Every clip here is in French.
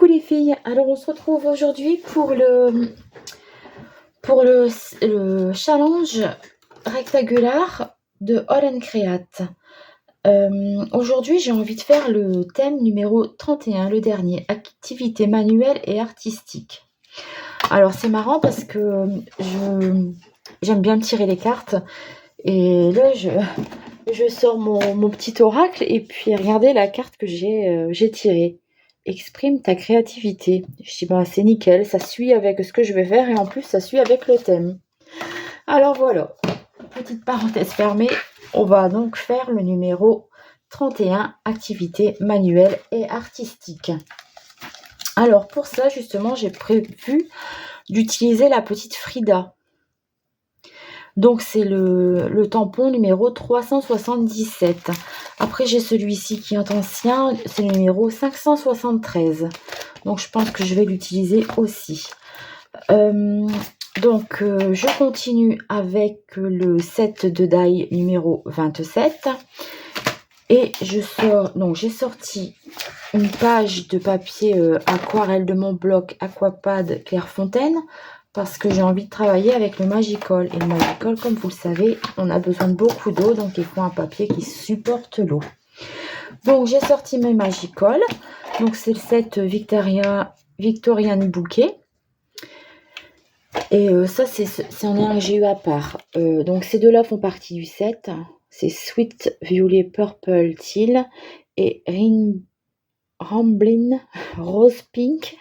Coucou les filles, alors on se retrouve aujourd'hui pour le challenge rectangulaire de All Create. Aujourd'hui j'ai envie de faire le thème numéro 31, le dernier, activité manuelle et artistique. Alors c'est marrant parce que j'aime bien tirer les cartes et là je sors mon petit oracle et puis regardez la carte que j'ai tirée. Exprime ta créativité. Je dis bah c'est nickel, ça suit avec ce que je vais faire et en plus ça suit avec le thème. Alors voilà, petite parenthèse fermée, on va donc faire le numéro 31, activité manuelle et artistique. Alors pour ça justement j'ai prévu d'utiliser la petite Frida. Donc c'est le tampon numéro 377. Après j'ai celui-ci qui est ancien, c'est le numéro 573. Donc je pense que je vais l'utiliser aussi. Je continue avec le set de die numéro 27. Et j'ai sorti une page de papier aquarelle de mon bloc Aquapad Clairefontaine. Parce que j'ai envie de travailler avec le Magical. Et le Magical, comme vous le savez, on a besoin de beaucoup d'eau. Donc, il faut un papier qui supporte l'eau. Donc, j'ai sorti mes Magical. Donc, c'est le set Victorian Bouquet. Et ça, c'en est un que j'ai eu à part. Donc, ces deux-là font partie du set. C'est Sweet Violet Purple Teal et Ramblin' Rose Pink.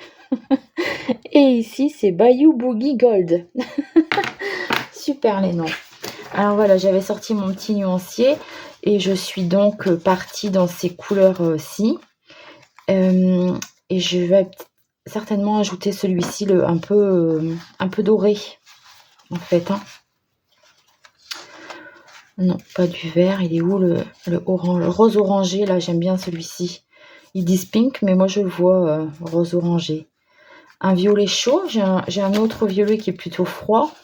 Et ici, c'est Bayou Boogie Gold. Super les noms. Alors voilà, j'avais sorti mon petit nuancier et je suis donc partie dans ces couleurs-ci. Et je vais certainement ajouter celui-ci un peu doré, en fait. Hein. Non, pas du vert. Il est où le orange, le rose orangé? Là, j'aime bien celui-ci. Ils disent pink, mais moi je le vois rose orangé. Un violet chaud, j'ai un autre violet qui est plutôt froid.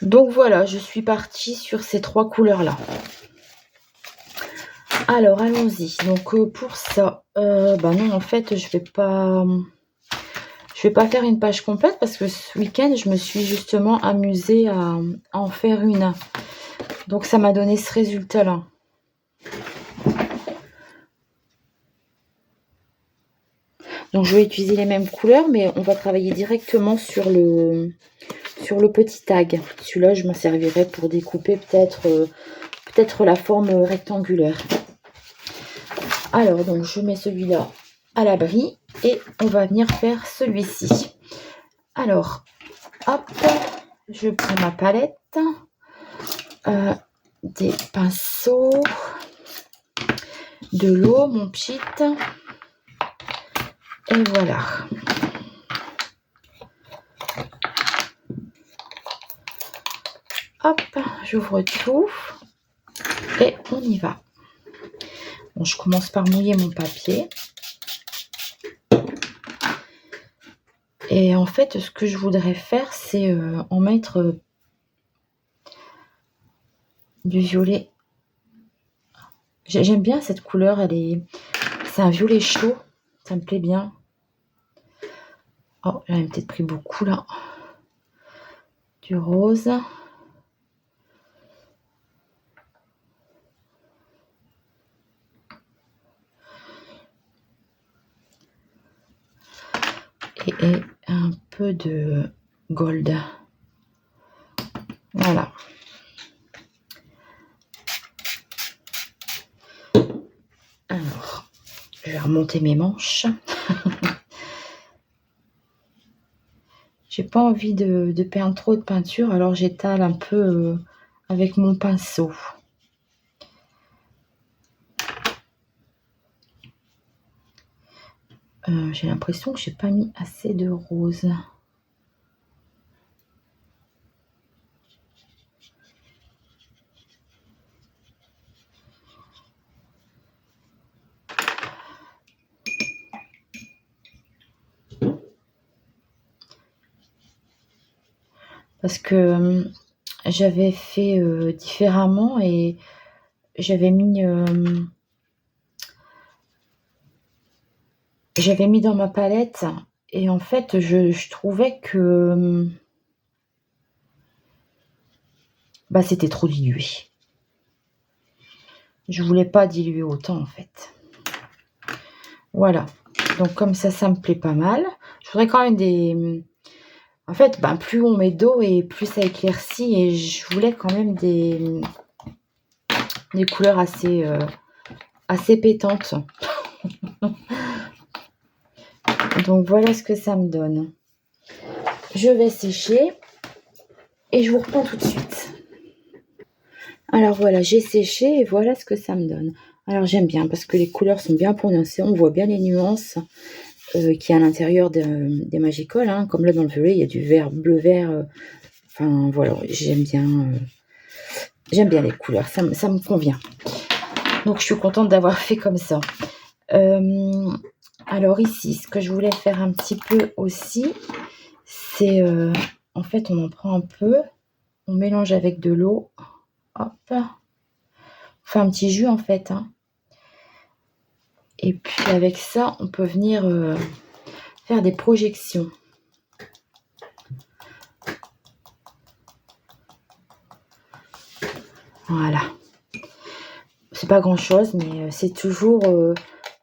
Donc voilà, je suis partie sur ces trois couleurs-là. Alors, allons-y. Donc pour ça, non, en fait, je vais pas faire une page complète parce que ce week-end, je me suis justement amusée à en faire une. Donc ça m'a donné ce résultat-là. Donc je vais utiliser les mêmes couleurs, mais on va travailler directement sur le petit tag. Celui-là, je m'en servirai pour découper peut-être la forme rectangulaire. Alors, donc, je mets celui-là à l'abri et on va venir faire celui-ci. Alors, hop, je prends ma palette, des pinceaux, de l'eau, mon pchit, et voilà. Hop, j'ouvre tout et on y va. Bon, je commence par mouiller mon papier. Et en fait, ce que je voudrais faire, c'est en mettre du violet. J'aime bien cette couleur, c'est un violet chaud, ça me plaît bien. Oh, j'en ai peut-être pris beaucoup là. Du rose. Et un peu de gold. Voilà. Alors, je vais remonter mes manches. J'ai pas envie de perdre trop de peinture, alors j'étale un peu avec mon pinceau. J'ai l'impression que j'ai pas mis assez de rose. Parce que j'avais fait différemment et j'avais mis j'avais mis dans ma palette et en fait, je trouvais que c'était trop dilué. Je voulais pas diluer autant en fait. Voilà. Donc comme ça me plaît pas mal. Je voudrais quand même des... En fait, plus on met d'eau et plus ça éclaircit. Et je voulais quand même des couleurs assez pétantes. Donc voilà ce que ça me donne. Je vais sécher et je vous reprends tout de suite. Alors voilà, j'ai séché et voilà ce que ça me donne. Alors j'aime bien parce que les couleurs sont bien prononcées. On voit bien les nuances qu'il y a à l'intérieur des Magicoles. Hein. Comme là dans le violet, il y a du vert, bleu-vert. Enfin voilà, j'aime bien les couleurs. Ça me convient. Donc je suis contente d'avoir fait comme ça. Alors ici, ce que je voulais faire un petit peu aussi, c'est en fait on en prend un peu, on mélange avec de l'eau, hop, on fait un petit jus en fait, hein. Et puis avec ça, on peut venir faire des projections. Voilà. C'est pas grand chose, mais c'est toujours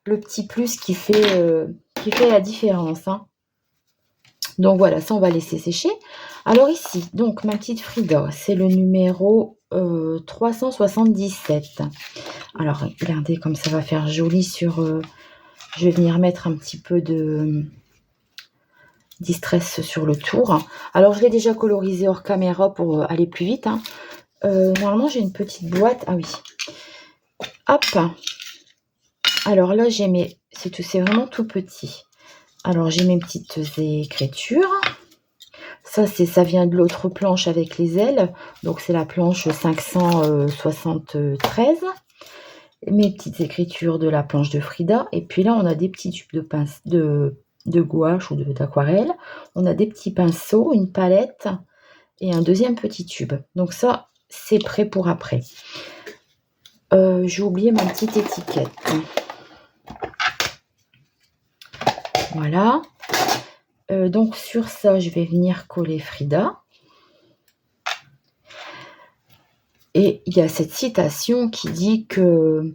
le petit plus qui fait la différence, hein. Donc voilà, ça on va laisser sécher. Alors ici, donc ma petite Frida, c'est le numéro 377. Alors regardez comme ça va faire joli sur... je vais venir mettre un petit peu de distress sur le tour. Alors je l'ai déjà colorisé hors caméra pour aller plus vite, hein. Normalement j'ai une petite boîte. Ah oui. Hop. Alors là j'ai mes... c'est vraiment tout petit. Alors j'ai mes petites écritures. Ça vient de l'autre planche avec les ailes. Donc c'est la planche 573. Mes petites écritures de la planche de Frida. Et puis là on a des petits tubes de gouache ou d'aquarelle. On a des petits pinceaux, une palette et un deuxième petit tube. Donc ça c'est prêt pour après. J'ai oublié ma petite étiquette. Voilà. Donc sur ça, je vais venir coller Frida. Et il y a cette citation qui dit que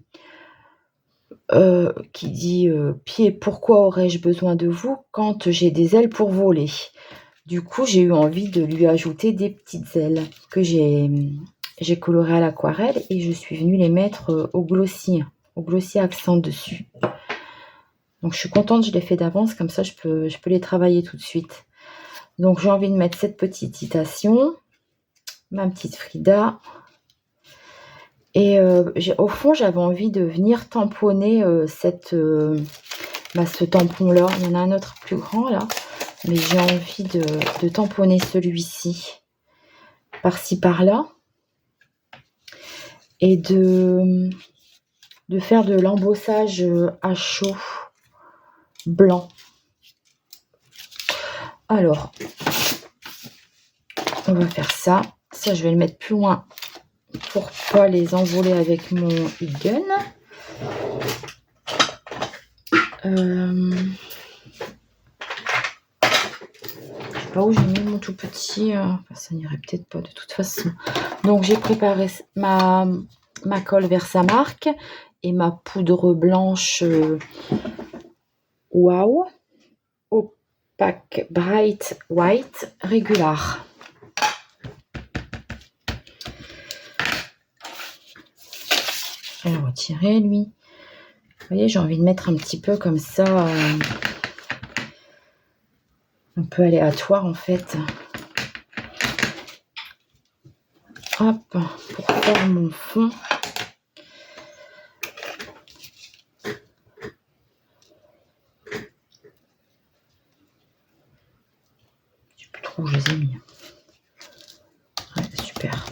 Pied, pourquoi aurais-je besoin de vous quand j'ai des ailes pour voler? Du coup, j'ai eu envie de lui ajouter des petites ailes que j'ai colorées à l'aquarelle et je suis venue les mettre au glossy accent dessus. Donc je suis contente, je l'ai fait d'avance, comme ça je peux les travailler tout de suite. Donc j'ai envie de mettre cette petite citation, ma petite Frida. Et au fond, j'avais envie de venir tamponner ce tampon-là. Il y en a un autre plus grand là, mais j'ai envie de tamponner celui-ci par-ci par-là. Et de faire de l'embossage à chaud blanc. Alors, on va faire ça. Ça, je vais le mettre plus loin pour pas les envoler avec mon heat gun. Je sais pas où j'ai mis mon tout petit. Ça n'irait peut-être pas de toute façon. Donc j'ai préparé ma colle Versamark et ma poudre blanche Wow Opaque Bright White Régular. Je vais le retirer lui. Vous voyez, j'ai envie de mettre un petit peu comme ça, un peu aléatoire en fait. Hop, pour faire mon fond. Je sais plus trop où je les ai mis. Ouais, super.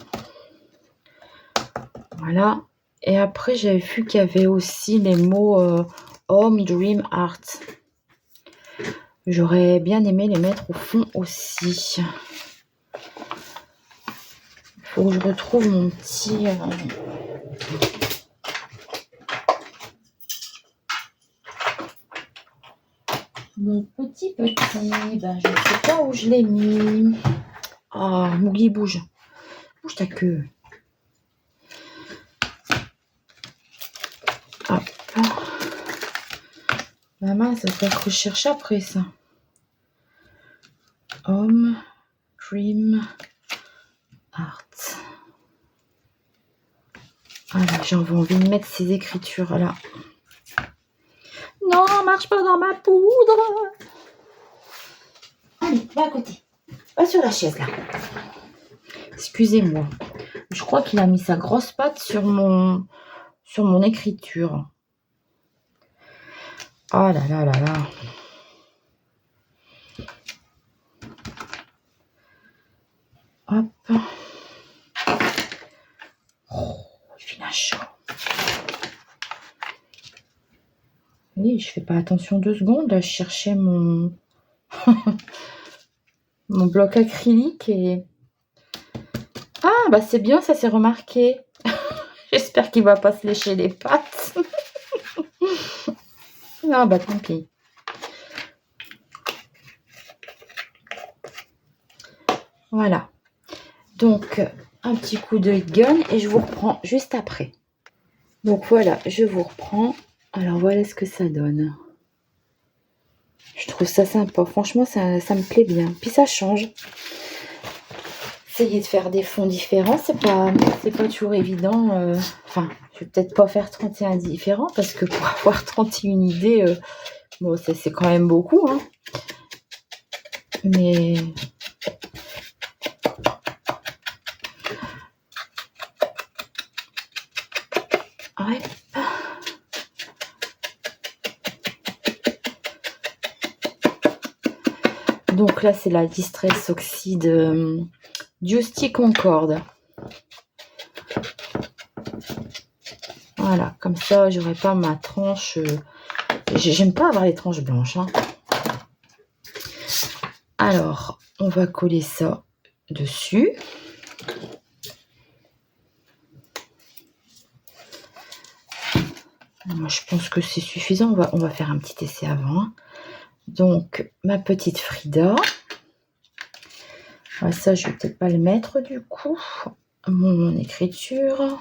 Voilà. Et après, j'avais vu qu'il y avait aussi les mots Home, Dream, Art. J'aurais bien aimé les mettre au fond aussi. Il faut que je retrouve mon petit... Mon petit, ben, je ne sais pas où je l'ai mis. Oh, Mougli, bouge. Bouge ta queue. Hop. Maman, ça doit que je cherche après ça. Home, Dream, Art. Voilà, j'ai envie de mettre ces écritures là. Non, marche pas dans ma poudre. Allez, va à côté. Va sur la chaise là. Excusez-moi. Je crois qu'il a mis sa grosse patte sur mon écriture. Oh là là là là. Hop. Oh, il fait un chaud. Oui, je fais pas attention 2 secondes. Là, je cherchais mon mon bloc acrylique et... Ah, bah c'est bien, ça s'est remarqué. J'espère qu'il va pas se lécher les pattes. Ah bah tant pis. Voilà. Donc, un petit coup de gun et je vous reprends juste après. Donc voilà, je vous reprends. Alors voilà ce que ça donne. Je trouve ça sympa. Franchement, ça me plaît bien. Puis ça change. Essayer de faire des fonds différents, c'est pas toujours évident. Enfin, je vais peut-être pas faire 31 différents parce que pour avoir 31 idées, bon, c'est quand même beaucoup. Hein. Mais ouais. Donc là, c'est la Distress Oxide Justy Concorde. Voilà, comme ça, j'aurai pas ma tranche. J'aime pas avoir les tranches blanches. Hein. Alors, on va coller ça dessus. Moi, je pense que c'est suffisant. On va faire un petit essai avant. Hein. Donc, ma petite Frida. Ah, ça, je vais peut-être pas le mettre du coup. Mon écriture.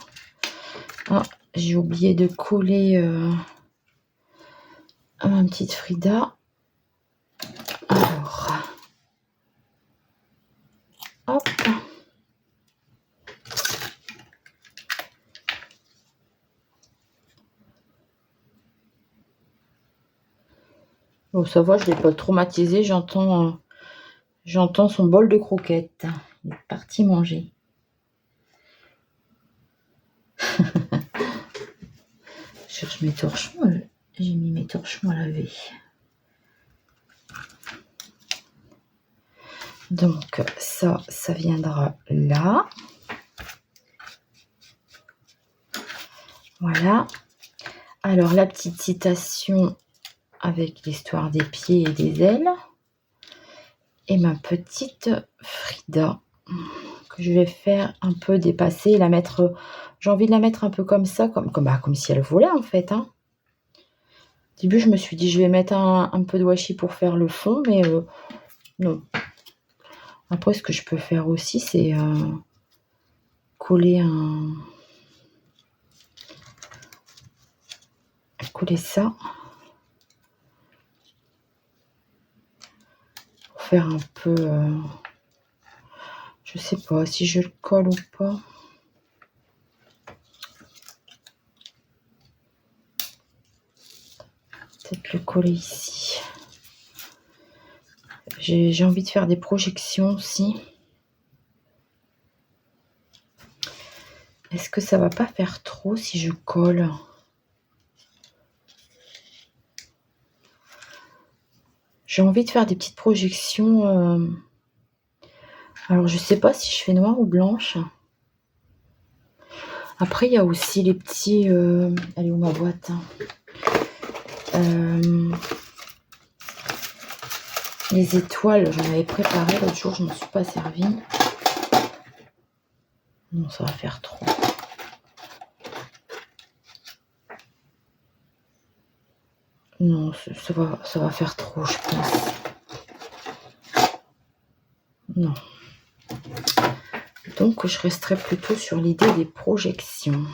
Ah, j'ai oublié de coller ma petite Frida. Alors, hop. Bon, ça va, je ne l'ai pas traumatisé. J'entends son bol de croquettes. Il est parti manger. Je cherche mes torchons. J'ai mis mes torchons à laver. Donc, ça viendra là. Voilà. Alors, la petite citation avec l'histoire des pieds et des ailes. Et ma petite Frida que je vais faire un peu dépasser, la mettre. J'ai envie de la mettre un peu comme ça, comme si elle volait en fait. Hein. Au début, je me suis dit je vais mettre un peu de washi pour faire le fond, mais non. Après, ce que je peux faire aussi, c'est coller ça. Pour faire un peu... je sais pas si je le colle ou pas. Peut-être le coller ici. J'ai envie de faire des projections aussi. Est-ce que ça va pas faire trop si je colle? J'ai envie de faire des petites projections. Alors, je sais pas si je fais noir ou blanche. Après, il y a aussi les petits... elle est où ma boîte? Les étoiles, j'en avais préparé l'autre jour, je ne m'en suis pas servi. Non, ça va faire trop. Non, ça va faire trop, je pense. Non. Donc, je resterai plutôt sur l'idée des projections.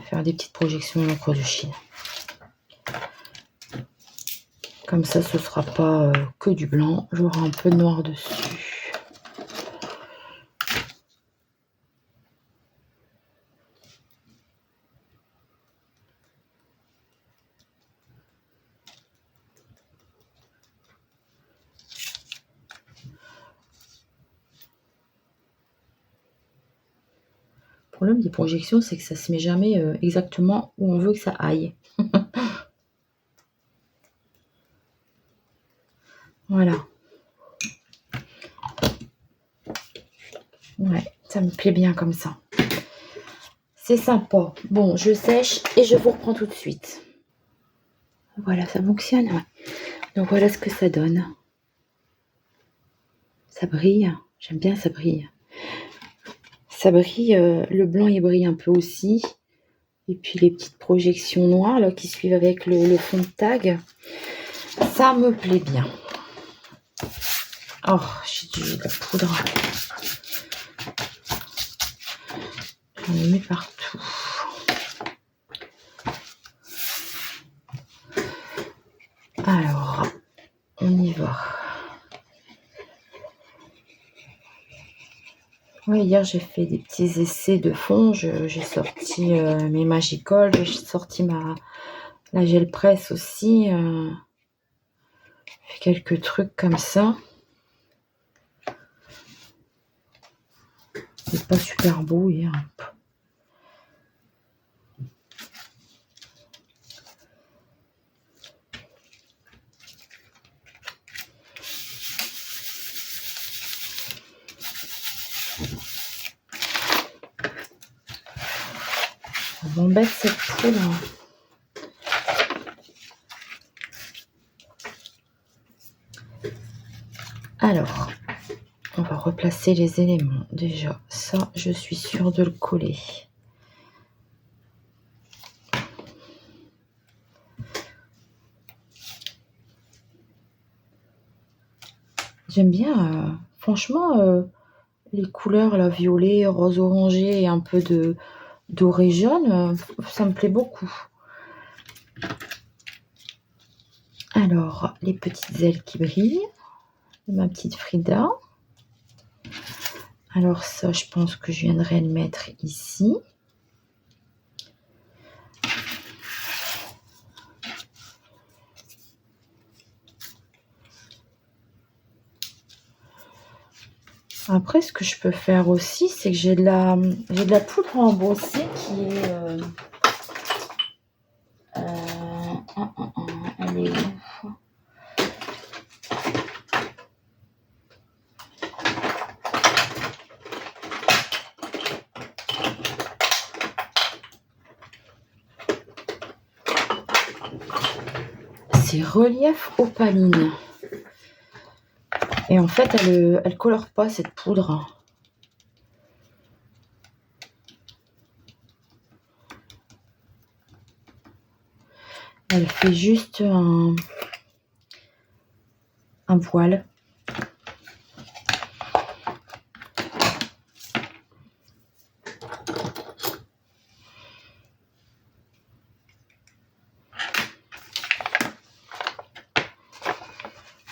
Faire des petites projections à l'encre de Chine. Comme ça, ce ne sera pas que du blanc. J'aurai un peu de noir dessus. Le problème des projections, c'est que ça se met jamais exactement où on veut que ça aille. Voilà. Ouais, ça me plaît bien comme ça. C'est sympa. Bon, je sèche et je vous reprends tout de suite. Voilà, ça fonctionne. Ouais. Donc voilà ce que ça donne. Ça brille. J'aime bien, ça brille. Ça brille. Le blanc, il brille un peu aussi. Et puis les petites projections noires là, qui suivent avec le fond de tag. Ça me plaît bien. Oh, j'ai de la poudre. J'en ai mis partout. Alors, on y va. Oui, hier j'ai fait des petits essais de fond. J'ai sorti mes Magicold, j'ai sorti la gel presse aussi. Fait quelques trucs comme ça. C'est pas super beau hier. Ça m'embête cette poudre. Alors, on va replacer les éléments. Déjà, ça, je suis sûre de le coller. J'aime bien, franchement, les couleurs, là, violet, rose orangé et un peu de doré jaune, ça me plaît beaucoup. Alors, les petites ailes qui brillent, ma petite Frida. Alors ça, je pense que je viendrai le mettre ici. Après, ce que je peux faire aussi, c'est que j'ai de la poudre embossée qui est... elle est où? C'est Relief Opaline. Et en fait, elle colore pas cette poudre. Elle fait juste un voile.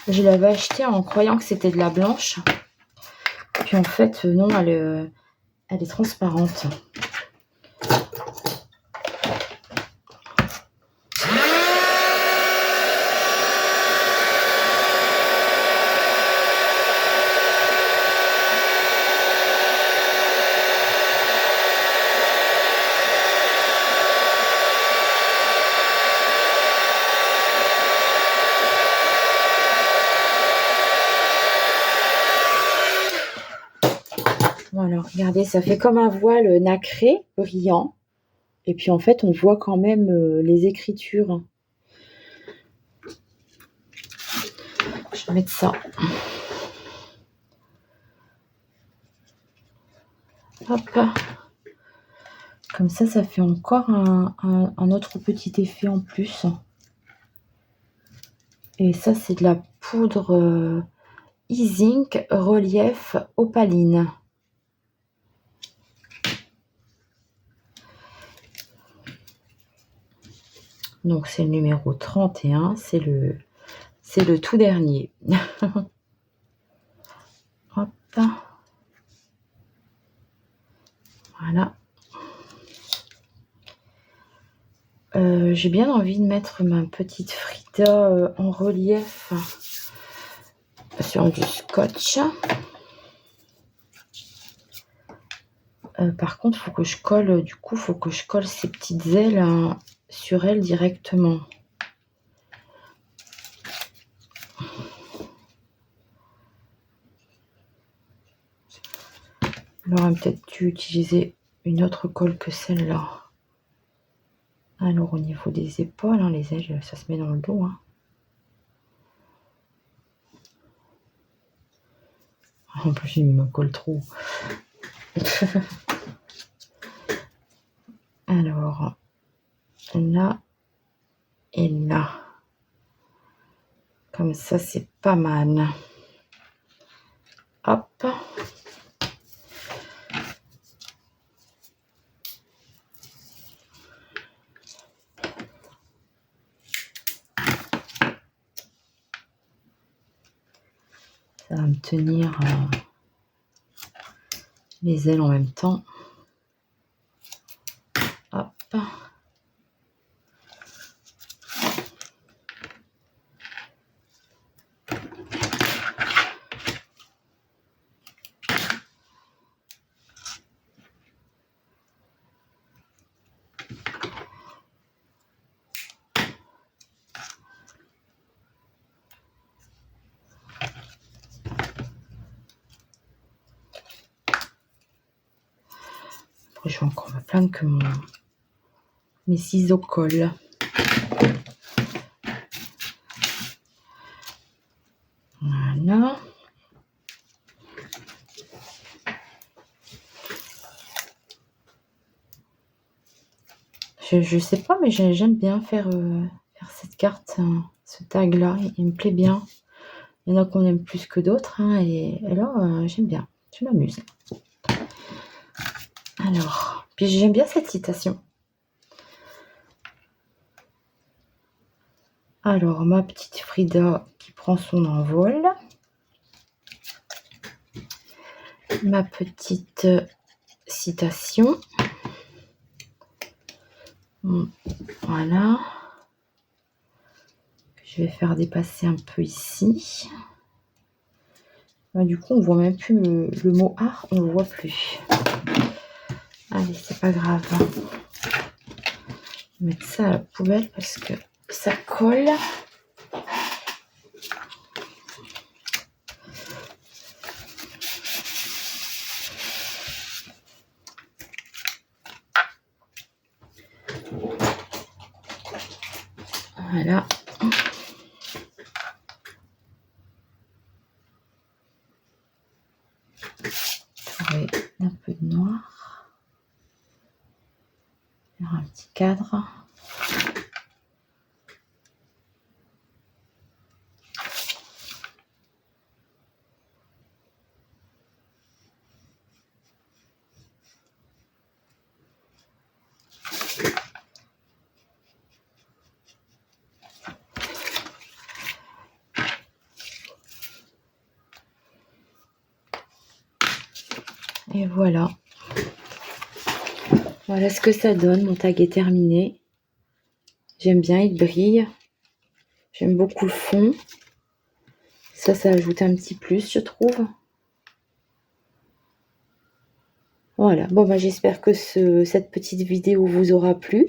Je l'avais acheté en croyant que c'était de la blanche. Puis en fait, non, elle est transparente. Voilà, regardez, ça fait comme un voile nacré, brillant. Et puis en fait, on voit quand même les écritures. Je vais mettre ça. Hop. Comme ça fait encore un autre petit effet en plus. Et ça, c'est de la poudre E-Zinc Relief Opaline. Donc, c'est le numéro 31. C'est le tout dernier. Hop. Voilà. J'ai bien envie de mettre ma petite Frida en relief sur du scotch. Par contre, faut que je colle, faut que je colle ces petites ailes sur elle directement. J'aurais peut-être dû utiliser une autre colle que celle-là. Alors, au niveau des épaules, les ailes, ça se met dans le dos. En plus, il me colle trop. Alors, là et là. Comme ça, c'est pas mal. Hop. Ça va me tenir les ailes en même temps. Hop. Après, je vais encore me plaindre que mes ciseaux collent. Voilà. Je sais pas, mais j'aime bien faire cette carte, ce tag-là. Il me plaît bien. Il y en a qu'on aime plus que d'autres. Et là, j'aime bien. Je m'amuse. Alors, puis j'aime bien cette citation. Alors, ma petite Frida qui prend son envol. Ma petite citation. Voilà. Je vais faire dépasser un peu ici. Du coup, on voit même plus le mot art, on le voit plus. Allez, c'est pas grave. Je vais mettre ça à la poubelle parce que ça colle. Voilà. Trouver un peu de noir. Faire un petit cadre. Et voilà. Voilà ce que ça donne. Mon tag est terminé. J'aime bien, il brille. J'aime beaucoup le fond. Ça ajoute un petit plus, je trouve. Voilà. Bon, j'espère que cette petite vidéo vous aura plu.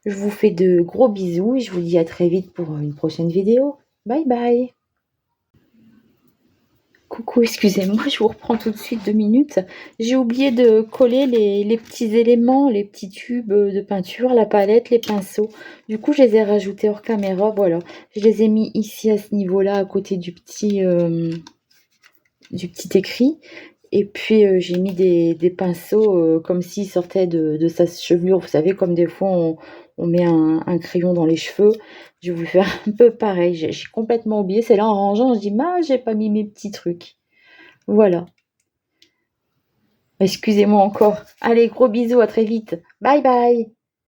Je vous fais de gros bisous et je vous dis à très vite pour une prochaine vidéo. Bye bye. Coucou, excusez-moi, je vous reprends tout de suite 2 minutes. J'ai oublié de coller les petits éléments, les petits tubes de peinture, la palette, les pinceaux. Du coup, je les ai rajoutés hors caméra, voilà. Je les ai mis ici à ce niveau-là, à côté du petit écrit. Et puis, j'ai mis des pinceaux, comme s'ils sortaient de sa chevelure. Vous savez, comme des fois on met un crayon dans les cheveux. Je vais vous faire un peu pareil. J'ai complètement oublié. C'est là en rangeant, je dis: «Mince, j'ai pas mis mes petits trucs». Voilà. Excusez-moi encore. Allez, gros bisous, à très vite. Bye bye.